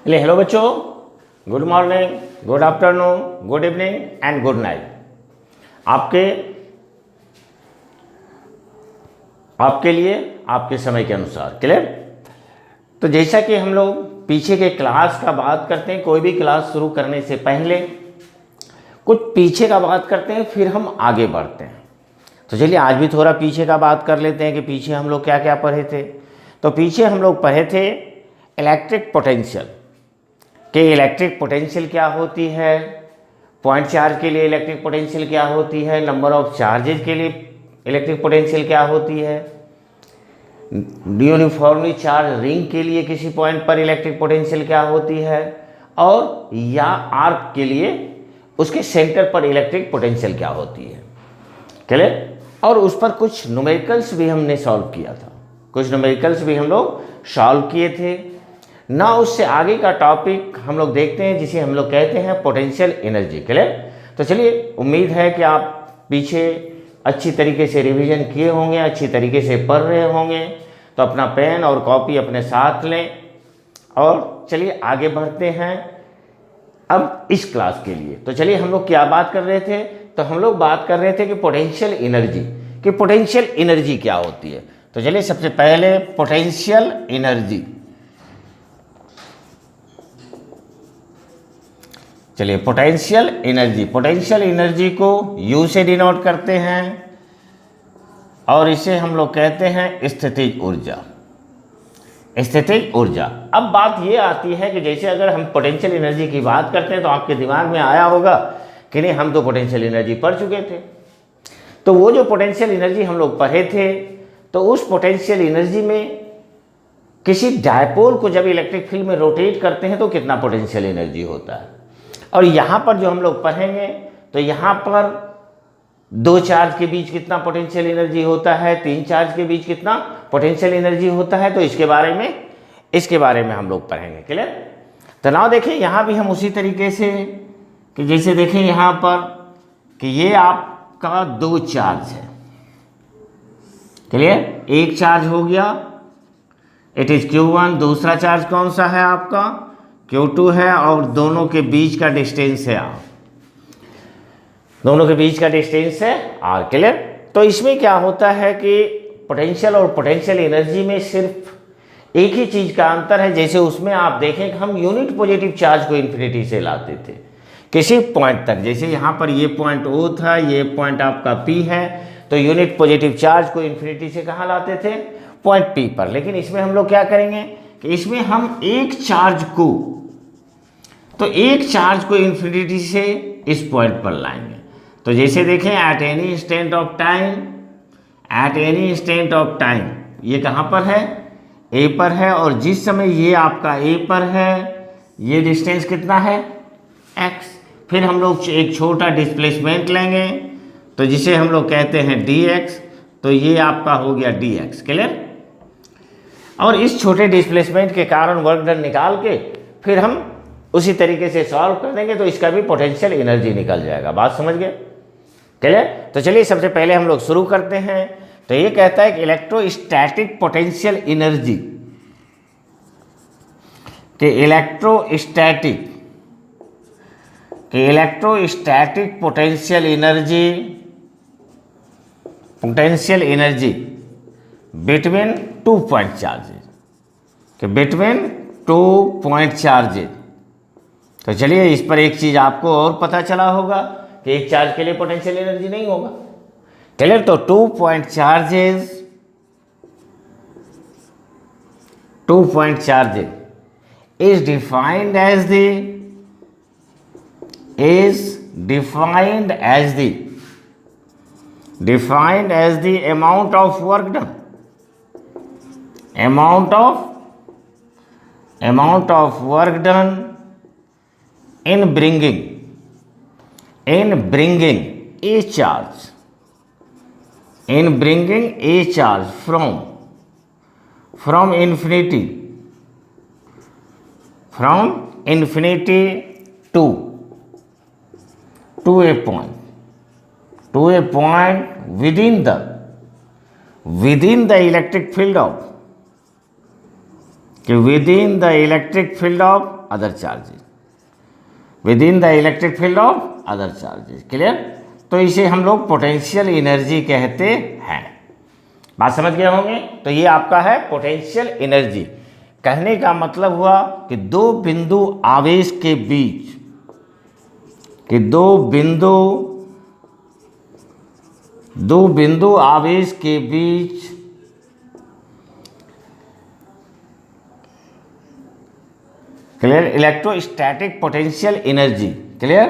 चलिए हेलो बच्चों, good morning, good afternoon, good evening and good night. आपके लिए आपके समय के अनुसार। क्लियर? तो जैसा कि हम लोग पीछे के क्लास का बात करते हैं, कोई भी क्लास शुरू करने से पहले कुछ पीछे का बात करते हैं, फिर हम आगे बढ़ते हैं। तो चलिए आज भी थोड़ा पीछे का बात कर लेते हैं कि पीछे हम लोग क्या क्या पढ़े थे। तो पीछे हम लोग पढ़े थे इलेक्ट्रिक पोटेंशियल, कि इलेक्ट्रिक पोटेंशियल क्या होती है, पॉइंट चार्ज के लिए इलेक्ट्रिक पोटेंशियल क्या होती है, नंबर ऑफ चार्जेज के लिए इलेक्ट्रिक पोटेंशियल क्या होती है, यूनिफॉर्मली चार्ज रिंग के लिए किसी पॉइंट पर इलेक्ट्रिक पोटेंशियल क्या होती है, और या आर्क के लिए उसके सेंटर पर इलेक्ट्रिक पोटेंशियल क्या होती है। क्लियर? और उस पर कुछ न्यूमेरिकल्स भी हमने सॉल्व किया था, कुछ न्यूमेरिकल्स भी हम लोग सॉल्व किए थे ना। उससे आगे का टॉपिक हम लोग देखते हैं जिसे हम लोग कहते हैं पोटेंशियल एनर्जी। क्लियर? तो चलिए, उम्मीद है कि आप पीछे अच्छी तरीके से रिवीजन किए होंगे, अच्छी तरीके से पढ़ रहे होंगे। तो अपना पेन और कॉपी अपने साथ लें और चलिए आगे बढ़ते हैं अब इस क्लास के लिए। तो चलिए, हम लोग क्या बात कर रहे थे? तो हम लोग बात कर रहे थे कि पोटेंशियल एनर्जी, कि पोटेंशियल एनर्जी क्या होती है। तो चलिए सबसे पहले पोटेंशियल एनर्जी, चलिए पोटेंशियल एनर्जी, पोटेंशियल एनर्जी को U से डिनोट करते हैं और इसे हम लोग कहते हैं स्थितिज ऊर्जा, स्थितिज ऊर्जा। अब बात ये आती है कि जैसे अगर हम पोटेंशियल एनर्जी की बात करते हैं तो आपके दिमाग में आया होगा कि नहीं, हम तो पोटेंशियल एनर्जी पढ़ चुके थे। तो वो जो पोटेंशियल एनर्जी हम लोग पढ़े थे, तो उस पोटेंशियल एनर्जी में किसी डायपोल को जब इलेक्ट्रिक फील्ड में रोटेट करते हैं तो कितना पोटेंशियल एनर्जी होता है। और यहाँ पर जो हम लोग पढ़ेंगे तो यहाँ पर दो चार्ज के बीच कितना पोटेंशियल एनर्जी होता है, तीन चार्ज के बीच कितना पोटेंशियल एनर्जी होता है, तो इसके बारे में हम लोग पढ़ेंगे। क्लियर? तो नाउ देखिए, यहाँ भी हम उसी तरीके से कि जैसे देखें यहाँ पर कि ये आपका दो चार्ज है। क्लियर? एक चार्ज हो गया, इट इज Q1, दूसरा चार्ज कौन सा है आपका Q2 है, और दोनों के बीच का डिस्टेंस है R, दोनों के बीच का डिस्टेंस है R। क्लियर? तो इसमें क्या होता है कि पोटेंशियल और पोटेंशियल एनर्जी में सिर्फ एक ही चीज का अंतर है। जैसे उसमें आप देखें कि हम यूनिट पॉजिटिव चार्ज को इन्फिनिटी से लाते थे किसी पॉइंट तक। जैसे यहाँ पर ये पॉइंट O था, ये पॉइंट आपका P है, तो यूनिट पॉजिटिव चार्ज को इन्फिनिटी से कहाँ लाते थे? पॉइंट P पर। लेकिन इसमें हम लोग क्या करेंगे कि इसमें हम एक चार्ज को इन्फिनिटी से इस पॉइंट पर लाएंगे। तो जैसे देखें, at any instant of time ये कहाँ पर है? A पर है, और जिस समय ये आपका A पर है, ये डिस्टेंस कितना है? x। फिर हम लोग एक छोटा डिस्प्लेसमेंट लेंगे, तो जिसे हम लोग कहते हैं dx, तो ये आपका हो गया dx। क्लियर? और इस छोटे डिस्प्लेसमेंट के कारण वर्क डन निकाल के फिर हम उसी तरीके से सॉल्व कर देंगे, तो इसका भी poटेंशियल एनर्जी निकल जाएगा। बात समझ गए? क्लियर? तो चलिए सबसे पहले हम लोग शुरू करते हैं। तो ये कहता है कि इलेक्ट्रोस्टैटिक पोटेंशियल एनर्जी, कि electrostatic potential energy between two point charges, कि बिटवीन टू पॉइंट चार्जेज। तो चलिए, इस पर एक चीज आपको और पता चला होगा कि एक चार्ज के लिए पोटेंशियल एनर्जी नहीं होगा। क्लियर? तो two point charges is defined as the amount of work done, in bringing a charge from infinity to a point within the electric field of other charges, with in the electric field of other charges. Clear? तो इसे हम लोग potential energy कहते हैं। बात समझ गए होंगे? तो ये आपका है पोटेंशियल एनर्जी। कहने का मतलब हुआ कि दो बिंदु आवेश के बीच, कि दो बिंदु आवेश के बीच clear, electrostatic potential energy. Clear?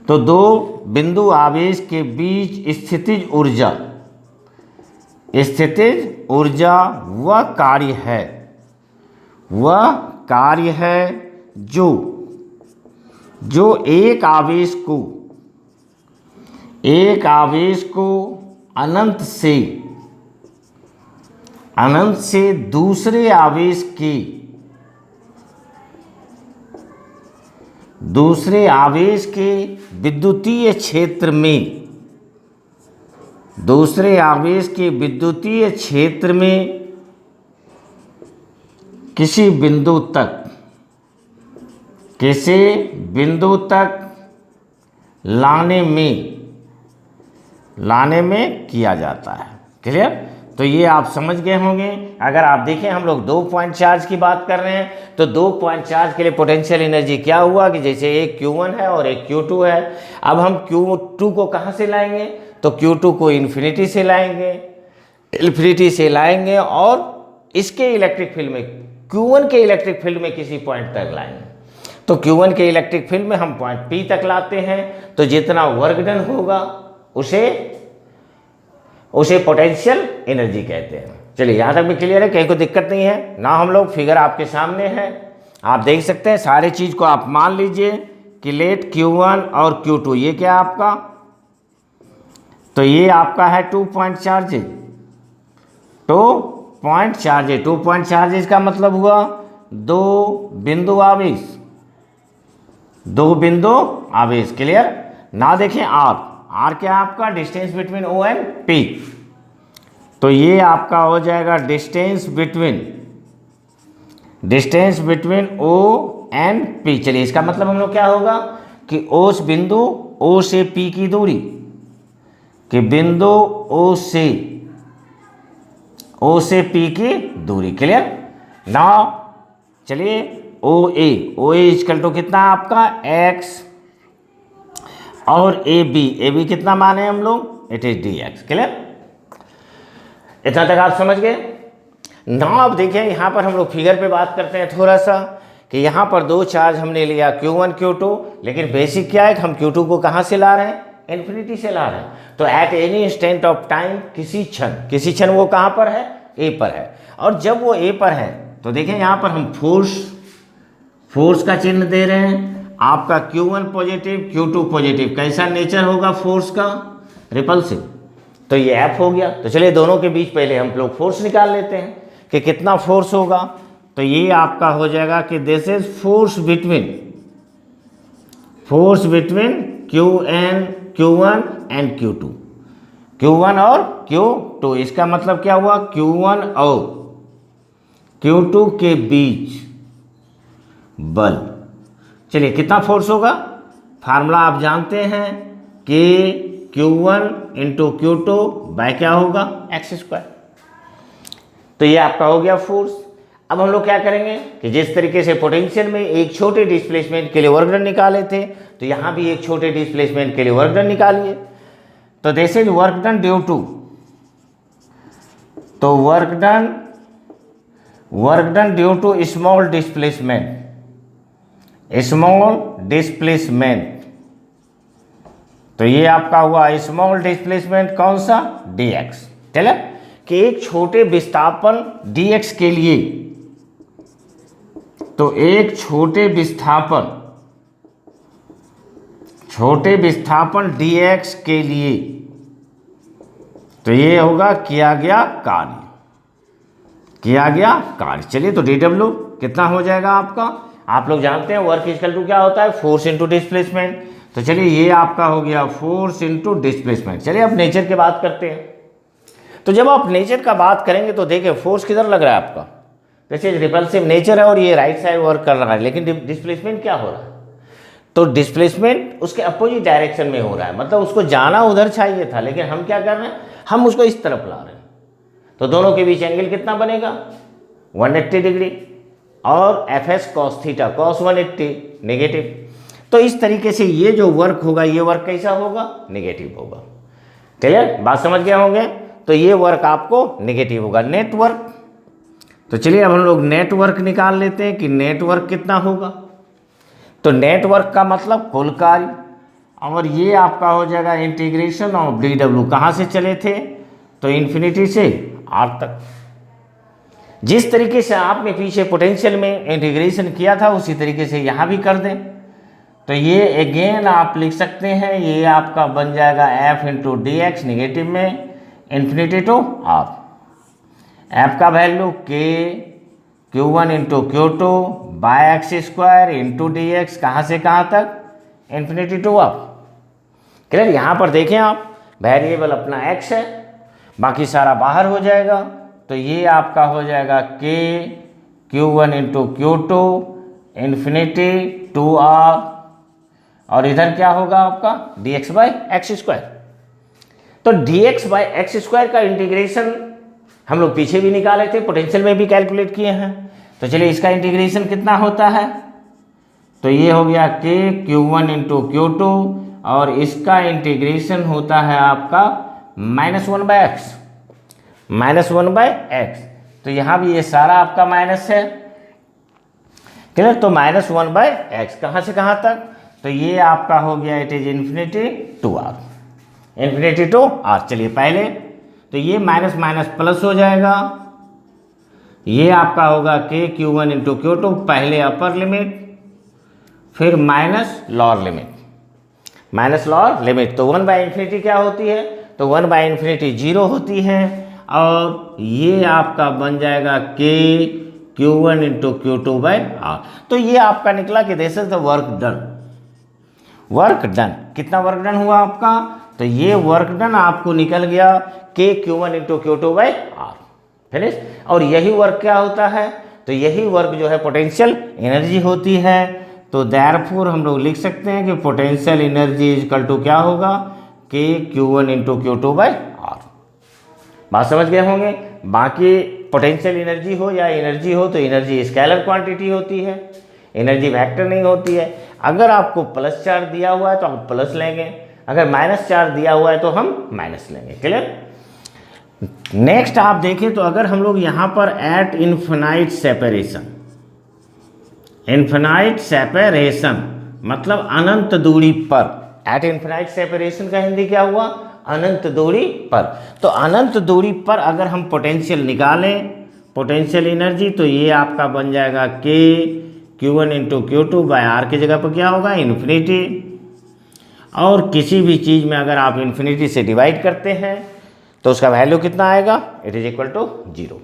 तो दो बिंदु आवेश के बीच स्थितिज ऊर्जा वह कार्य है जो एक आवेश को अनंत से दूसरे आवेश के विद्युतीय क्षेत्र में किसी बिंदु तक लाने में किया जाता है। क्लियर? तो ये आप समझ गए होंगे। अगर आप देखें, हम लोग 2 पॉइंट चार्ज की बात कर रहे हैं, तो 2 पॉइंट चार्ज के लिए पोटेंशियल एनर्जी क्या हुआ कि जैसे एक Q1 है और एक Q2 है। अब हम Q2 को कहाँ से लाएंगे? तो Q2 को इन्फिनिटी से लाएंगे और इसके इलेक्ट्रिक फील्ड में, Q1 के इलेक्ट्रिक फील्ड में किसी पॉइंट तक लाएंगे। तो Q1 के इलेक्ट्रिक फील्ड में हम पॉइंट P तक लाते हैं, तो जितना वर्क डन होगा उसे पोटेंशियल एनर्जी कहते हैं। चलिए, यहाँ तक भी क्लियर है, कहीं को दिक्कत नहीं है ना। हम लोग फिगर आपके सामने है, आप देख सकते हैं। सारे चीज़ को आप मान लीजिए कि लेट Q1 और Q2, ये क्या आपका, तो ये आपका है 2 पॉइंट चार्जेज। 2 पॉइंट चार्जेज का मतलब हुआ दो बिंदु आवेश। क्लियर? ना देखें आर क्या आपका distance between O and P, तो ये आपका हो जाएगा distance between O and P। चलिए, इसका मतलब हम लोग क्या होगा कि उस बिंदु O से P की दूरी, कि बिंदु O से P की दूरी। क्लियर? ना चलिए, OA इक्वल टू कितना आपका x, और AB कितना माने हम लोग, इट इज dx। क्लियर? इतना तक आप समझ गए ना। अब देखिए, यहाँ पर हम लोग फिगर पे बात करते हैं थोड़ा सा, कि यहाँ पर 2 चार्ज हमने लिया Q1 Q2, लेकिन बेसिक क्या है कि हम Q2 को कहाँ से ला रहे हैं, इन्फिनिटी से ला रहे हैं। तो at any instant of time, किसी क्षण वो कहाँ पर है, A पर है। और जब वो A पर है तो देखें, यहाँ पर हम फोर्स का चिन्ह दे रहे हैं। आपका Q1 पॉजिटिव, Q2 पॉजिटिव, कैसा नेचर होगा फोर्स का, रिपल्सिव, तो ये F हो गया। तो चलिए, दोनों के बीच पहले हम लोग फोर्स निकाल लेते हैं कि कितना फोर्स होगा। तो ये आपका हो जाएगा कि this is force between Q1 and Q1 और Q2। इसका मतलब क्या हुआ, Q1 और Q2 के बीच बल। चलिए, कितना फोर्स होगा, फार्मूला आप जानते हैं कि Q1 इंटू Q2 बाय क्या होगा, x²। तो ये आपका हो गया फोर्स। अब हम लोग क्या करेंगे कि जिस तरीके से पोटेंशियल में एक छोटे डिस्प्लेसमेंट के लिए वर्क डन निकाले थे, तो यहाँ भी एक छोटे डिस्प्लेसमेंट के लिए वर्क डन निकालिए। तो this is work done due to, तो work done due to small displacement. तो ये आपका हुआ स्मॉल डिस्प्लेसमेंट, कौन सा, dx। चले, कि एक छोटे विस्थापन dx के लिए, तो एक छोटे विस्थापन dx के लिए, तो ये होगा किया गया कार्य। चलिए, तो dw कितना हो जाएगा आपका, आप लोग जानते हैं वर्क इक्वल टू क्या होता है, फोर्स इंटू डिस्प्लेसमेंट। तो चलिए, ये आपका हो गया फोर्स इंटू डिस्प्लेसमेंट। चलिए, अब नेचर की बात करते हैं। तो जब आप नेचर का बात करेंगे तो देखिए, फोर्स किधर लग रहा है आपका, दिस इज रिपल्सिव नेचर है और ये राइट साइड वर्क कर रहा है, लेकिन डिस्प्लेसमेंट क्या हो रहा है? तो डिस्प्लेसमेंट उसके अपोजिट डायरेक्शन में हो रहा है, मतलब उसको जाना उधर चाहिए था, लेकिन हम क्या कर रहे हैं, हम उसको इस तरफ ला रहे हैं। तो दोनों के बीच एंगल कितना बनेगा? 180 डिग्री, और F S cos theta cos 180 negative. तो इस तरीके से ये जो वर्क होगा, ये वर्क कैसा होगा? नेगेटिव होगा। क्लियर? बात समझ गए होंगे? तो ये वर्क आपको नेगेटिव होगा, नेट वर्क। तो चलिए अब हम लोग नेटवर्क निकाल लेते हैं कि नेटवर्क कितना होगा। तो नेटवर्क का मतलब कुल कार्य, और ये आपका हो जाएगा इंटीग्रेशन ऑफ डी डब्ल्यू। कहाँ से चले थे? तो इन्फिनिटी से आर तक। जिस तरीके से आपने पीछे पोटेंशियल में इंटीग्रेशन किया था, उसी तरीके से यहाँ भी कर दें। तो ये अगेन आप लिख सकते हैं, ये आपका बन जाएगा F into D X negative में इन्फिनिटी टू आर। एफ का value K Q1 into Q2 by X square into D X, कहाँ से कहाँ तक? Infinity to R. क्लियर? यहाँ पर देखें आप, वेरिएबल अपना x है, बाकी सारा बाहर हो जाएगा। तो ये आपका हो जाएगा के Q1 into Q2 infinity to are, और इधर क्या होगा आपका? dx by x square. तो dx बाई एक्स स्क्वायर का इंटीग्रेशन हम लोग पीछे भी निकाले थे, पोटेंशियल में भी कैलकुलेट किए हैं। तो चलिए इसका इंटीग्रेशन कितना होता है? तो ये हो गया के Q1 इंटू Q2, और इसका इंटीग्रेशन होता है आपका -1 बाय एक्स, -1 बाय एक्स। तो यहाँ भी ये सारा आपका माइनस है। क्लियर? तो -1 बाय एक्स, कहाँ से कहाँ तक? तो ये आपका हो गया it is infinity to R, infinity to R. चलिए पहले तो ये माइनस माइनस प्लस हो जाएगा, ये आपका होगा के Q1 इंटू Q2, पहले अपर लिमिट फिर minus lower limit, minus lower limit. तो 1 बाई इन्फिनिटी क्या होती है? तो 1 बाई इन्फिनिटी 0 होती है, और ये आपका बन जाएगा के Q1 into Q2 by are. तो ये आपका निकला कि this is the work done. Work done, कितना वर्क डन हुआ आपका? तो ये वर्क डन आपको निकल गया के Q1 into Q2 by are. Finish. और यही वर्क क्या होता है? तो यही वर्क जो है पोटेंशियल एनर्जी होती है। तो देयरफॉर हम लोग लिख सकते हैं कि potential energy is equal to क्या होगा? के Q1 into Q2 by are. बात समझ गए होंगे? बाकी पोटेंशियल एनर्जी हो या एनर्जी हो, तो एनर्जी स्केलर क्वांटिटी होती है, एनर्जी वेक्टर नहीं होती है। अगर आपको प्लस चार्ज दिया हुआ है तो आप प्लस लेंगे, अगर माइनस चार्ज दिया हुआ है तो हम माइनस लेंगे। क्लियर? नेक्स्ट आप देखें तो अगर हम लोग यहाँ पर at infinite separation, infinite separation मतलब अनंत दूरी पर, एट इन्फिनाइट सेपरेशन का हिंदी क्या हुआ? अनंत दूरी पर। तो अनंत दूरी पर अगर हम पोटेंशियल निकालें, पोटेंशियल एनर्जी, तो ये आपका बन जाएगा के Q1 into Q2 bye are की जगह पर क्या होगा? इन्फिनिटी। और किसी भी चीज़ में अगर आप इन्फिनिटी से डिवाइड करते हैं तो उसका वैल्यू कितना आएगा? It is equal to 0,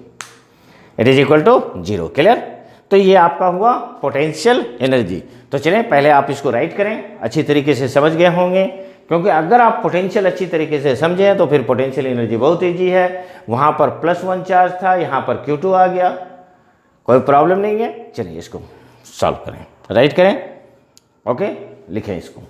it is equal to 0। Clear? तो ये आपका हुआ पोटेंशियल एनर्जी। तो चलें पहले आप इसको राइट करें, अच्छी तरीके से समझ गए होंगे, क्योंकि अगर आप पोटेंशियल अच्छी तरीके से समझें तो फिर पोटेंशियल एनर्जी बहुत ईजी है। वहाँ पर +1 चार्ज था, यहाँ पर Q2 आ गया, कोई प्रॉब्लम नहीं है। चलिए इसको सॉल्व करें, राइट करें। ओके, लिखें इसको।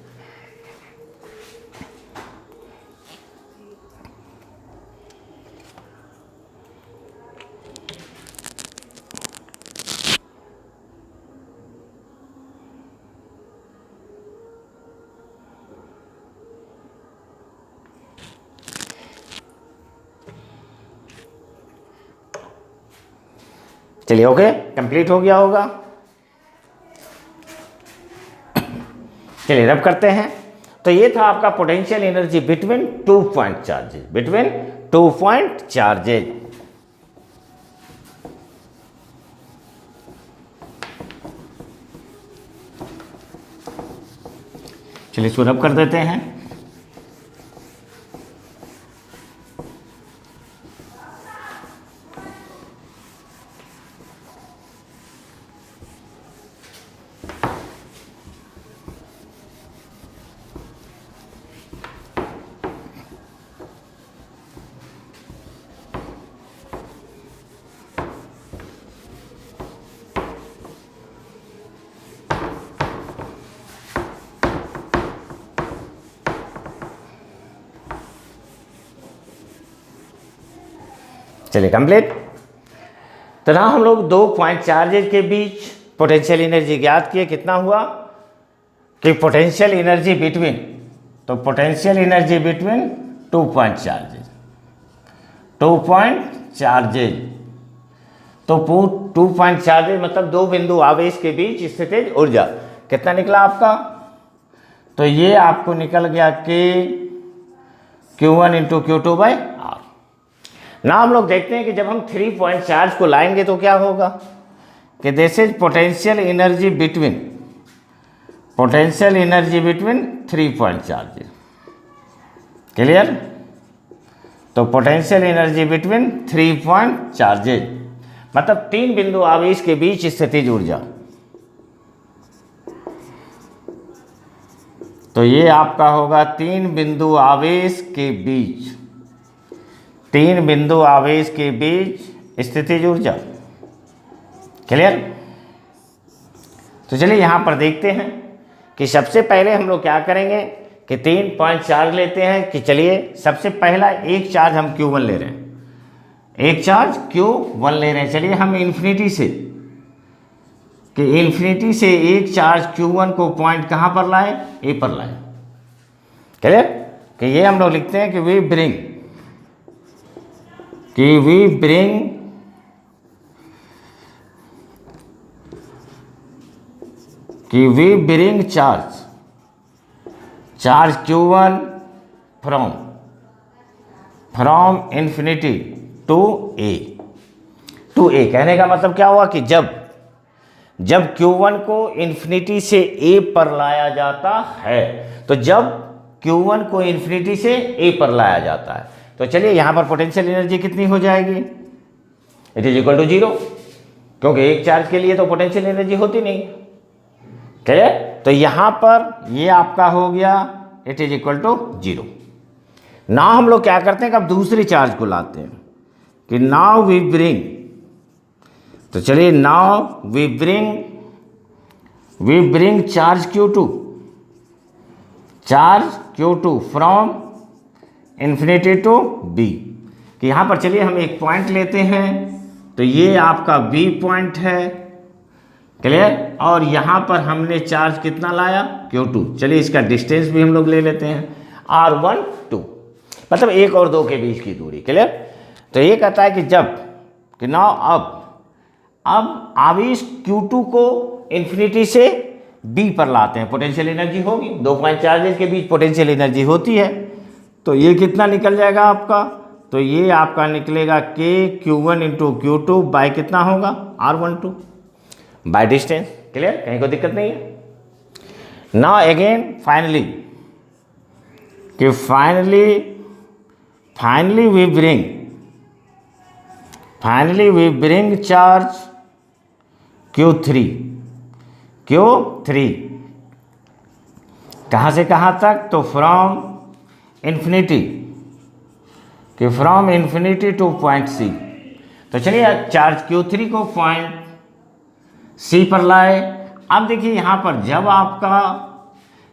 चलिए ओके, कंप्लीट हो गया होगा। चलिए रब करते हैं। तो ये था आपका potential energy between 2 point charges, between 2 point charges. चलिए इसको रब कर देते हैं। चलिए कंप्लीट। तो ना हम लोग 2 पॉइंट चार्जेज के बीच पोटेंशियल एनर्जी ज्ञात किए। कितना हुआ कि पोटेंशियल एनर्जी बिटवीन, तो potential energy between 2 point charges, 2 point charges, तो 2 पॉइंट चार्जेज मतलब 2 बिंदु आवेश के बीच स्थितिज ऊर्जा कितना निकला आपका? तो ये आपको निकल गया कि Q1 into Q2 by R। ना हम लोग देखते हैं कि जब हम 3 पॉइंट चार्ज को लाएंगे तो क्या होगा कि this is potential energy between, potential energy between 3 point charges. Clear? तो potential energy between 3 point charges मतलब 3 बिंदु आवेश के बीच स्थितिज ऊर्जा। तो ये आपका होगा 3 बिंदु आवेश के बीच, 3 बिंदु आवेश के बीच स्थितिज ऊर्जा। क्लियर? तो चलिए यहाँ पर देखते हैं कि सबसे पहले हम लोग क्या करेंगे कि 3 पॉइंट चार्ज लेते हैं। कि चलिए सबसे पहला एक चार्ज हम Q1 ले रहे हैं, एक चार्ज Q1 ले रहे हैं। चलिए हम इन्फिनिटी से, कि इन्फिनिटी से एक चार्ज Q1 को पॉइंट कहाँ पर लाए? ए पर लाए। क्लियर? कि ये हम लोग लिखते हैं कि वी ब्रिंग, कि we bring charge Q1 from infinity to A. कहने का मतलब क्या हुआ कि जब Q1 को इन्फिनिटी से A पर लाया जाता है, तो जब Q1 को इन्फिनिटी से A पर लाया जाता है तो चलिए यहाँ पर पोटेंशियल एनर्जी कितनी हो जाएगी? इट इज इक्वल टू 0, क्योंकि एक चार्ज के लिए तो पोटेंशियल एनर्जी होती नहीं। क्लियर? तो यहाँ पर ये आपका हो गया it is equal to 0। Now हम लोग क्या करते हैं कि अब दूसरी चार्ज को लाते हैं कि नाउ वी ब्रिंग, तो चलिए now we bring charge Q2 from infinity to B। कि यहाँ पर चलिए हम एक पॉइंट लेते हैं, तो ये आपका B पॉइंट है। क्लियर? और यहाँ पर हमने चार्ज कितना लाया? Q2। चलिए इसका डिस्टेंस भी हम लोग ले लेते हैं R1 2, मतलब 1 और 2 के बीच की दूरी। क्लियर? तो ये कहता है कि जब कि नाउ अब आवेश Q2 को इन्फिनिटी से B पर लाते हैं, पोटेंशियल एनर्जी होगी। 2 पॉइंट चार्जेस के बीच पोटेंशियल एनर्जी होती है। तो ये कितना निकल जाएगा आपका? तो ये आपका निकलेगा कि Q1 इंटू Q2 बाई कितना होगा? R12 by distance. क्लियर? कहीं कोई दिक्कत नहीं है। Now again finally we bring charge Q3 कहाँ से कहाँ तक? तो from infinity to point C। तो चलिए चार्ज Q3 को पॉइंट C पर लाए। अब देखिए यहाँ पर जब आपका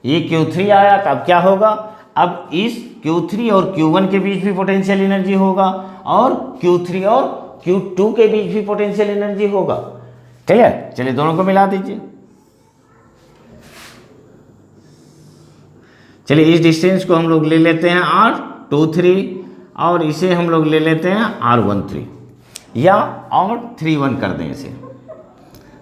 ये Q3 आया तब क्या होगा? अब इस Q3 और Q1 के बीच भी पोटेंशियल एनर्जी होगा और Q3 और Q2 के बीच भी पोटेंशियल एनर्जी होगा। क्लियर? चलिए दोनों को मिला दीजिए। चलिए इस डिस्टेंस को हम लोग ले लेते हैं R23 और इसे हम लोग ले लेते हैं R13 या और 31 कर दें इसे।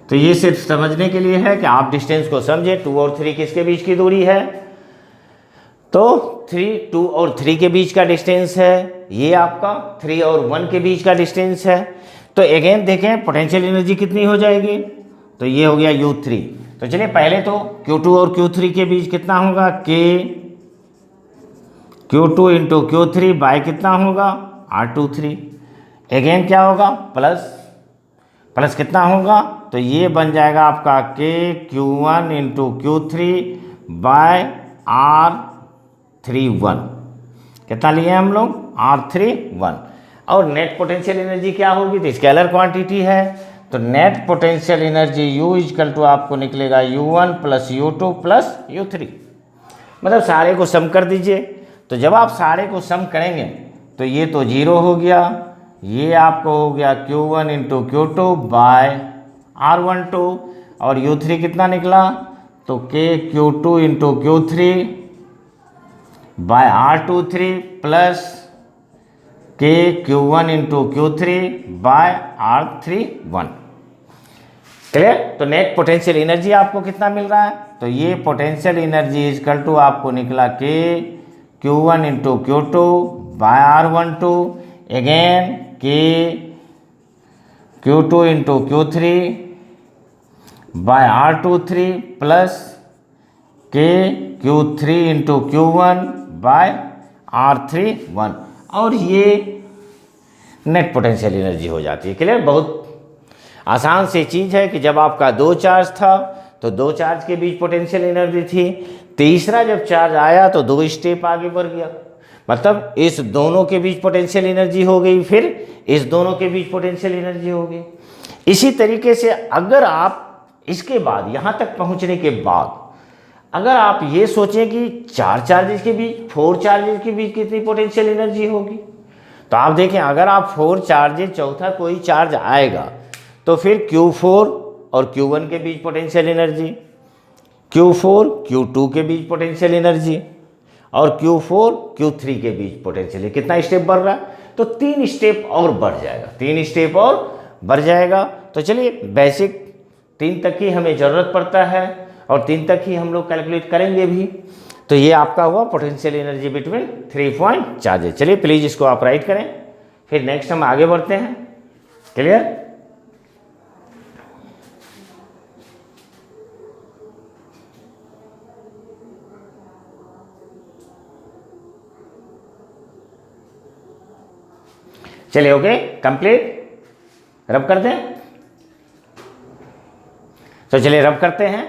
तो ये सिर्फ समझने के लिए है कि आप डिस्टेंस को समझें। 2 और 3 किसके बीच की दूरी है? तो 2 और 3 के बीच का डिस्टेंस है। ये आपका 3 और 1 के बीच का डिस्टेंस है। तो अगेन देखें पोटेंशियल एनर्जी कितनी हो जाएगी? तो ये हो गया U3। तो चलिए पहले तो Q2 और Q3 के बीच कितना होगा? Q2 इंटू Q3 बाय कितना होगा? R23। अगेन क्या होगा? प्लस कितना होगा? तो ये बन जाएगा आपका Q1 into Q3 by R31। कितना लिए हम लोग? R31। और नेट पोटेंशियल एनर्जी क्या होगी? तो स्केलर क्वांटिटी है, तो net potential energy U equal to आपको निकलेगा U1 plus U2 plus U3। मतलब सारे को सम कर दीजिए। तो जब आप सारे को सम करेंगे तो ये तो 0 हो गया, ये आपको हो गया Q1 into Q2 by R12 और U3 कितना निकला, तो K Q2 into Q3 by R23 plus K Q1 into Q3 by R31। Clear. तो नेट पोटेंशियल एनर्जी आपको कितना मिल रहा है, तो ये पोटेंशियल एनर्जी इजकल टू आपको निकला K Q1 into Q2 by R12 again K Q2 into Q3 by R23 plus K Q3 into Q1 by R31 और ये नेट पोटेंशियल एनर्जी हो जाती है। क्लियर। बहुत आसान सी चीज़ है कि जब आपका दो चार्ज था तो दो चार्ज के बीच पोटेंशियल एनर्जी थी, तीसरा जब चार्ज आया तो दो स्टेप आगे बढ़ गया, मतलब इस दोनों के बीच पोटेंशियल एनर्जी हो गई, फिर इस दोनों के बीच पोटेंशियल एनर्जी हो गई। इसी तरीके से अगर आप इसके बाद यहाँ तक पहुँचने के बाद अगर आप ये सोचें कि चार चार्जेस के बीच, फोर चार्जेस के बीच कितनी पोटेंशियल एनर्जी होगी, तो आप देखें अगर आप फोर चार्जेस चौथा कोई चार्ज आएगा तो फिर Q4 और Q1 के बीच पोटेंशियल एनर्जी, Q4 Q2 के बीच पोटेंशियल एनर्जी और Q4 Q3 के बीच पोटेंशियल, कितना स्टेप बढ़ रहा है, तो 3 स्टेप और बढ़ जाएगा, 3 स्टेप और बढ़ जाएगा। तो चलिए बेसिक 3 तक ही हमें ज़रूरत पड़ता है और 3 तक ही हम लोग कैलकुलेट करेंगे भी। तो ये आपका हुआ potential energy between 3 point charges. चलिए प्लीज़ इसको आप राइट करें, फिर नेक्स्ट हम आगे बढ़ते हैं। क्लियर। चलिए ओके कंप्लीट, रब कर दें। तो चलिए रब करते हैं।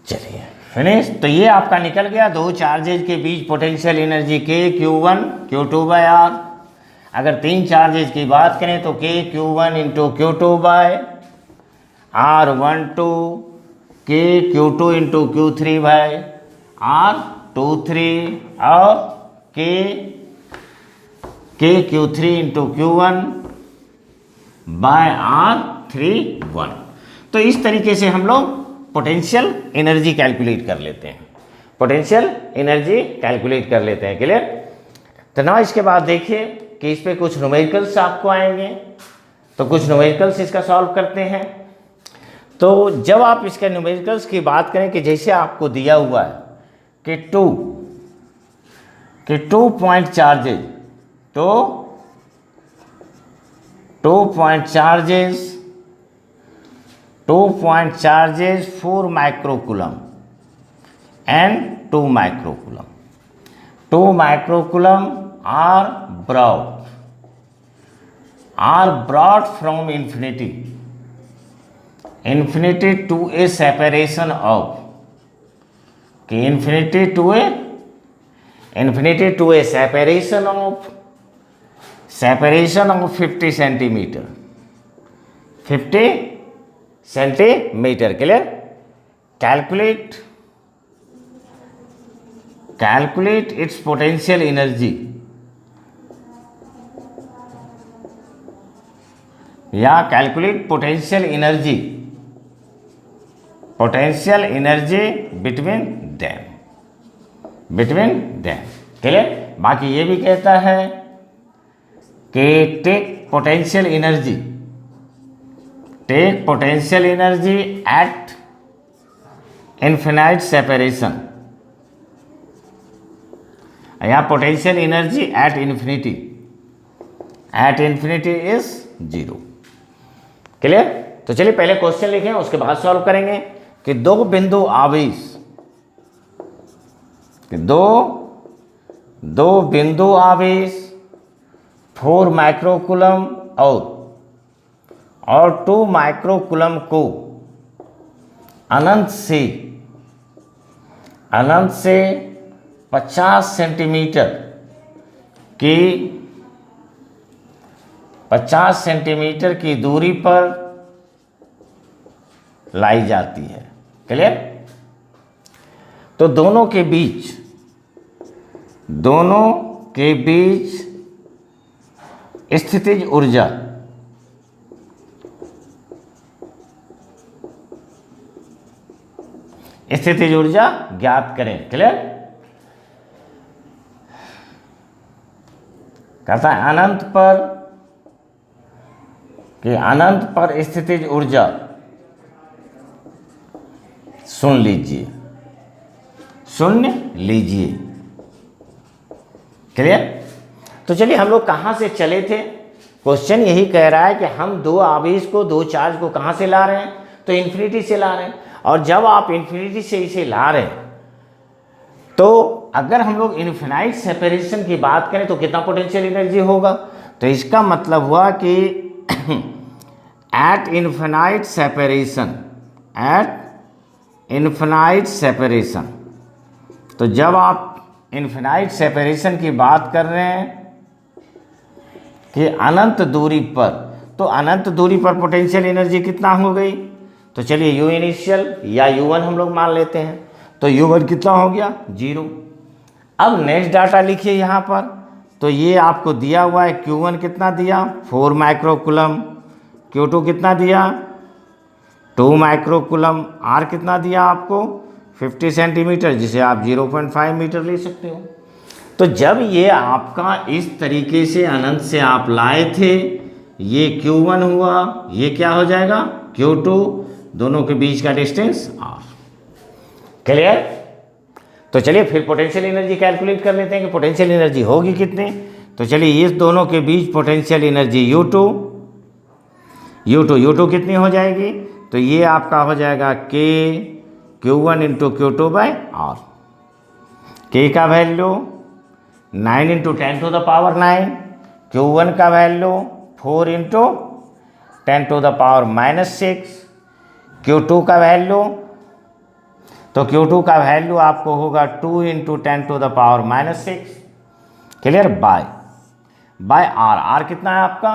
चलिए फिनिश। तो ये आपका निकल गया दो चार्जेज के बीच potential energy K Q1 Q2 by R। अगर 3 चार्जेज की बात करें तो K Q1 into Q2 by R12, K Q2 into Q3 by R23 और K Q3 into Q1 by R31। तो इस तरीके से हम लोग पोटेंशियल एनर्जी कैलकुलेट कर लेते हैं, पोटेंशियल एनर्जी कैलकुलेट कर लेते हैं। क्लियर। तो ना इसके बाद देखिए कि इस पे कुछ न्यूमेरिकल्स आपको आएंगे, तो कुछ न्यूमेरिकल्स इसका सॉल्व करते हैं। तो जब आप इसके न्यूमेरिकल्स की बात करें कि जैसे आपको दिया हुआ है कि 2 पॉइंट चार्जेज, तो 2 point charges 4 microcoulomb and 2 microcoulomb. 2 microcoulomb are brought from infinity to a separation of separation of 50 centimeter, 50 centimeter। Clear. calculate its potential energy या calculate potential energy between them। Clear. बाकी ये भी कहता है कि take potential energy at infinite separation, या potential energy at infinity is 0। Clear. तो चलिए पहले क्वेश्चन लिखें, उसके बाद सॉल्व करेंगे कि दो बिंदु आवेश 4 माइक्रोकूलम और 2 माइक्रोकूलम को अनंत से 50 सेंटीमीटर की दूरी पर लाई जाती है। क्लियर। तो दोनों के बीच स्थितिज ऊर्जा स्थितिज ऊर्जा ज्ञात करें। क्लियर? कहता है अनंत पर स्थितिज ऊर्जा शून्य लीजिए। क्लियर? तो चलिए हम लोग कहाँ से चले थे? क्वेश्चन यही कह रहा है कि हम दो आवेश को, दो चार्ज को कहाँ से ला रहे हैं? तो इन्फिनिटी से ला रहे हैं। और जब आप इन्फिनिटी से इसे ला रहे हैं तो अगर हम लोग इन्फिनाइट सेपरेशन की बात करें तो कितना पोटेंशियल एनर्जी होगा? तो इसका मतलब हुआ कि एट इन्फिनाइट सेपरेशन, तो जब आप इन्फिनाइट सेपरेशन की बात कर रहे हैं कि अनंत दूरी पर, तो अनंत दूरी पर पोटेंशियल एनर्जी कितना हो गई? तो चलिए यू इनिशियल या U1 हम लोग मान लेते हैं। तो U1 कितना हो गया? 0। अब नेक्स्ट डाटा लिखिए यहाँ पर। तो ये आपको दिया हुआ है Q1 कितना दिया? 4 माइक्रोकूलम। Q2 कितना दिया? 2 माइक्रोकूलम। R कितना दिया आपको? 50 सेंटीमीटर, जिसे आप 0.5 मीटर ले सकते हो। तो जब ये आपका इस तरीके से अनंत से आप लाए थे, ये Q1 हुआ, ये क्या हो जाएगा? Q2, दोनों के बीच का डिस्टेंस R। क्लियर? तो चलिए फिर पोटेंशियल एनर्जी कैलकुलेट कर लेते हैं कि पोटेंशियल एनर्जी होगी कितनी। तो चलिए इस दोनों के बीच पोटेंशियल एनर्जी U2 कितनी हो जाएगी? तो ये आपका हो जाएगा Q1 into Q2 by R। K का value 9 into 10 to the power 9, Q1 का value 4 into 10 to the power -6, Q2 का वैल्यू, तो Q2 का वैल्यू आपको होगा 2 into 10 to the power -6। Clear? By R कितना है आपका?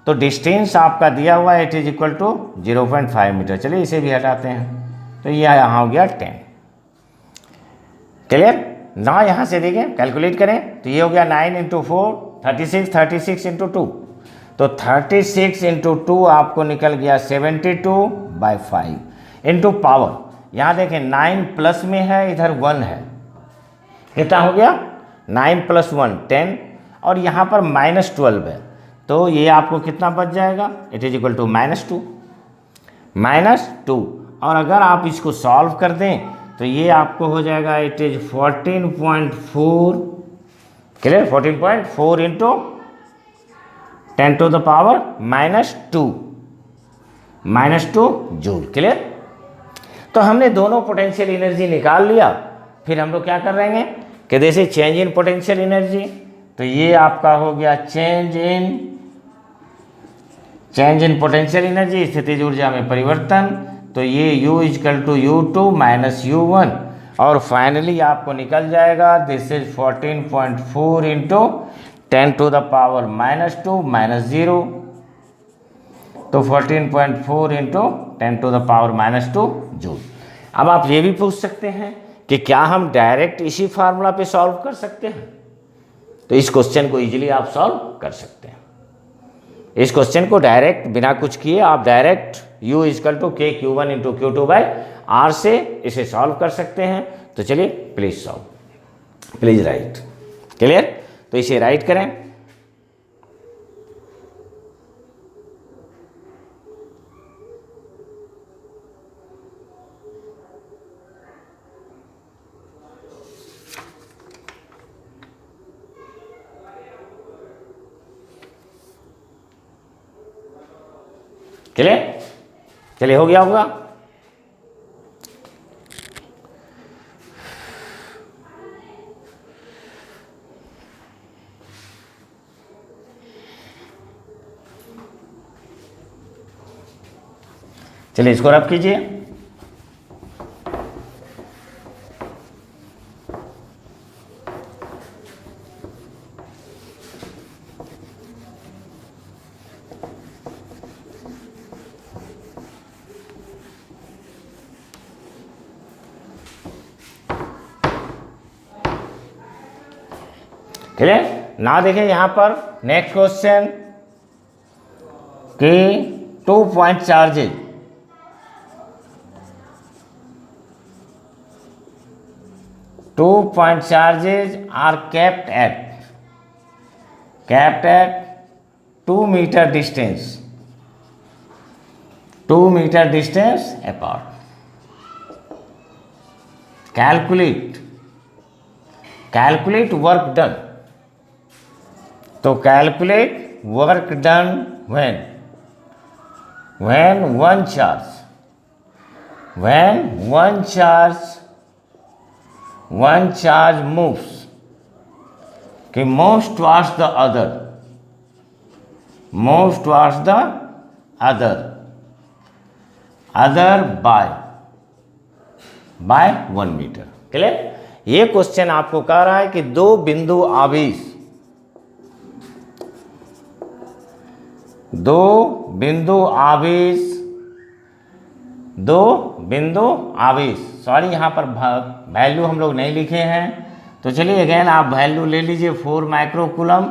तो डिस्टेंस आपका दिया हुआ है, it is equal to 0.5 metre. चलिए इसे भी हटाते हैं, तो ये यहाँ हो गया 10। क्लियर? ना यहाँ से देखें, कैलकुलेट करें, तो ये हो गया 9 इंटू 4 36 इंटू 2, तो 36 इंटू 2 आपको निकल गया 72/5 इंटू पावर। यहाँ देखें 9 प्लस में है, इधर 1 है, कितना हो गया? 9 + 1 10, और यहाँ पर -12 है, तो ये आपको कितना बच जाएगा? It is equal to -2। और अगर आप इसको सॉल्व कर दें तो ये आपको हो जाएगा, it is 14.4। Clear? 14.4 into 10 to the power -2 joule. Clear? तो हमने दोनों पोटेंशियल एनर्जी निकाल लिया। फिर हम लोग क्या कर रहे हैं कि जैसे चेंज इन पोटेंशियल एनर्जी, तो ये आपका हो गया चेंज इन पोटेंशियल एनर्जी, स्थितिज ऊर्जा में परिवर्तन। तो ये U = U2 - U1, और फाइनली आपको निकल जाएगा this is 14.4 into 10 to the power -2 -0, तो 14.4 into 10 to the power -2 joule. अब आप ये भी पूछ सकते हैं कि क्या हम डायरेक्ट इसी फार्मूला पे सॉल्व कर सकते हैं? तो इस क्वेश्चन को इजीली आप सॉल्व कर सकते हैं। इस क्वेश्चन को डायरेक्ट बिना कुछ किए आप direct U = KQ1 into Q2 by R से इसे सॉल्व कर सकते हैं। तो चलिए प्लीज राइट। क्लियर? तो इसे राइट करें। चलिए हो गया होगा। चलिए इसको रब कीजिए। क्लियर? ना देखें यहाँ पर नेक्स्ट क्वेश्चन कि 2 point charges are kept at 2 meter distance apart. Calculate work done. तो calculate work done when one charge moves कि moves towards the other by 1 metre. Clear. ये क्वेश्चन आपको कह रहा है कि दो बिंदु आवेश सॉरी यहाँ पर वैल्यू हम लोग नहीं लिखे हैं, तो चलिए अगेन आप वैल्यू ले लीजिए 4 माइक्रोकूलम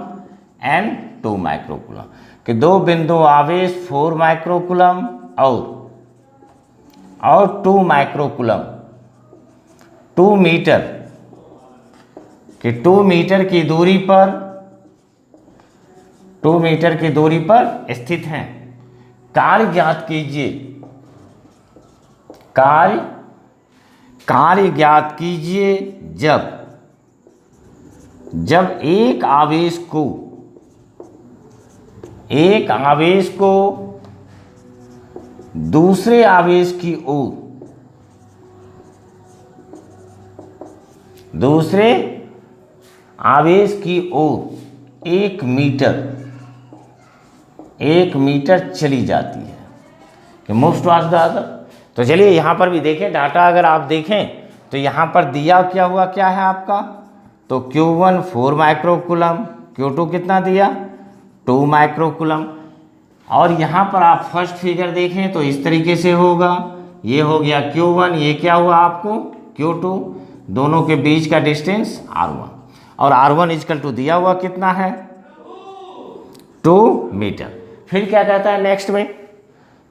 एंड 2 माइक्रोकूलम कि दो बिंदु आवेश 4 माइक्रोकूलम और 2 माइक्रोकूलम 2 मीटर कि 2 मीटर की दूरी पर स्थित हैं। कार्य ज्ञात कीजिए जब एक आवेश को दूसरे आवेश की ओर 1 मीटर चली जाती है कि मूव्स टुवर्ड्स द अदर। तो चलिए यहाँ पर भी देखें, डाटा अगर आप देखें तो यहाँ पर दिया क्या है आपका, तो Q1 4 माइक्रोकूलम, Q2 कितना दिया 2 माइक्रोकूलम। और यहाँ पर आप फर्स्ट फिगर देखें तो इस तरीके से होगा, ये हो गया Q1, ये क्या हुआ आपको Q2, दोनों के बीच का डिस्टेंस R1 और R1 इक्वल टू दिया हुआ कितना है 2 मीटर। फिर क्या कहता है नेक्स्ट में,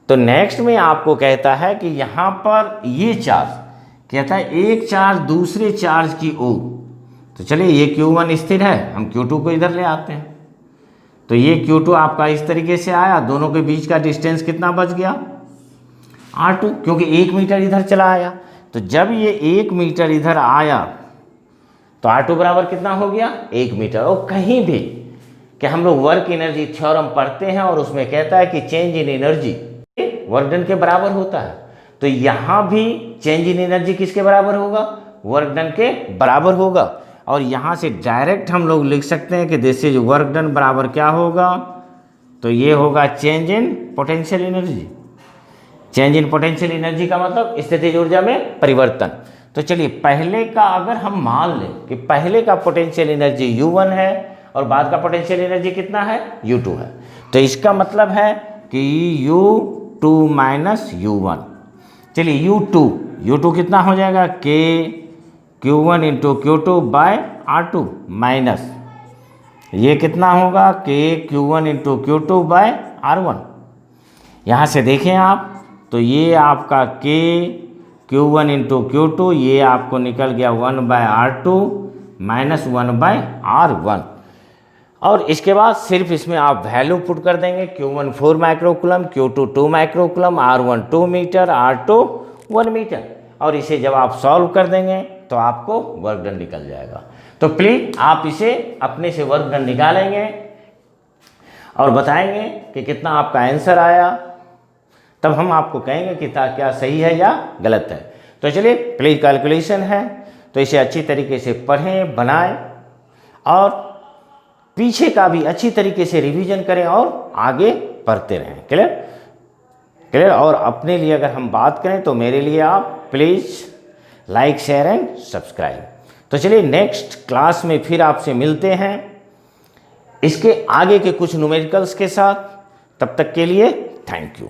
तो नेक्स्ट में आपको कहता है कि यहाँ पर ये चार्ज कहता है एक चार्ज दूसरे चार्ज की ओर, तो चलिए ये Q1 स्थिर है, हम Q2 को इधर ले आते हैं, तो ये Q2 आपका इस तरीके से आया, दोनों के बीच का डिस्टेंस कितना बच गया R2 क्योंकि 1 मीटर इधर चला आया। तो जब ये 1 मीटर इधर आया तो R2 बराबर कितना हो गया 1 मीटर। और कहीं भी कि हम लोग वर्क एनर्जी थ्योरम पढ़ते हैं और उसमें कहता है कि change in energy work done के बराबर होता है, तो यहाँ भी चेंज इन एनर्जी किसके बराबर होगा वर्क डन के बराबर होगा। और यहाँ से डायरेक्ट हम लोग लिख सकते हैं कि दिस इज वर्क डन बराबर क्या होगा, तो ये होगा change in potential energy. Change in potential energy का मतलब स्थितिज ऊर्जा में परिवर्तन। तो चलिए पहले का अगर हम मान लें कि पहले का पोटेंशियल एनर्जी U1 है और बाद का पोटेंशियल एनर्जी कितना है U2 है, तो इसका मतलब है कि U2 माइनस U1। चलिए U2 कितना हो जाएगा Q1 into Q2 bye R2 minus ये कितना होगा Q1 into Q2 bye R1। यहाँ से देखें आप तो ये आपका Q1 इंटू Q2 ये आपको निकल गया 1 bye R2 minus 1 bye R1। और इसके बाद सिर्फ इसमें आप वैल्यू पुट कर देंगे, Q1 4 microcoulomb, Q2 2 microcoulomb, R1 2 metre, R2 1 metre. और इसे जब आप सॉल्व कर देंगे तो आपको वर्क डन निकल जाएगा। तो प्लीज़ आप इसे अपने से वर्क डन निकालेंगे और बताएंगे कि कितना आपका आंसर आया, तब हम आपको कहेंगे कि क्या सही है या गलत है। तो चलिए प्लीज कैलकुलेशन है तो इसे अच्छी तरीके से पढ़ें, बनाएं और पीछे का भी अच्छी तरीके से रिवीजन करें और आगे पढ़ते रहें। क्लियर। और अपने लिए अगर हम बात करें तो मेरे लिए आप please like share and subscribe. तो चलिए नेक्स्ट क्लास में फिर आपसे मिलते हैं इसके आगे के कुछ न्यूमेरिकल्स के साथ। तब तक के लिए थैंक यू।